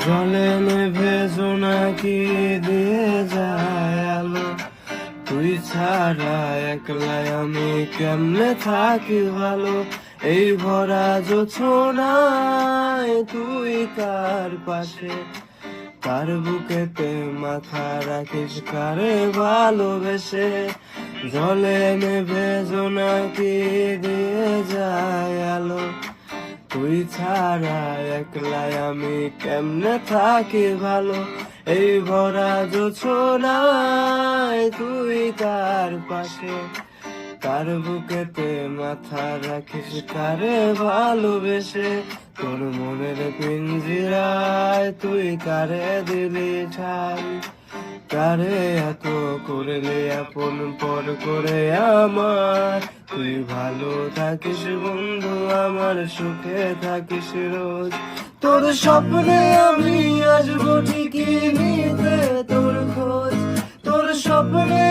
জলে নেভে জোনাকি দিয়ে যায় আলো, তুই ছাড়া একলাই আমি কেমনে থাকি ভালো। এই ভরা জোছনায় তুই কার পাশে, কার বুকেতে মাথা রাখিস কারে ভালোবেসে। জলে নেভে জোনাকি দিয়ে যায় আলো, তুই ছাড়া একলাই আমি কেমনে থাকি ভালো। এই ভরা জোছনায় তুই কার পাশে, কার বুকেতে মাথা রাখিস কারে ভালোবেসে। তোর মনের পিঞ্জিরায় তুই কারে দিলি ঠাই, কারে এত করলে আপন পর করে আমার। তুই ভালো থাকিস বন্ধু আমার, সুখে থাকিস রোজ। তোর স্বপ্নে আমি আসবো ঠিকই নিতে তোর খোঁজ, তোর স্বপ্নে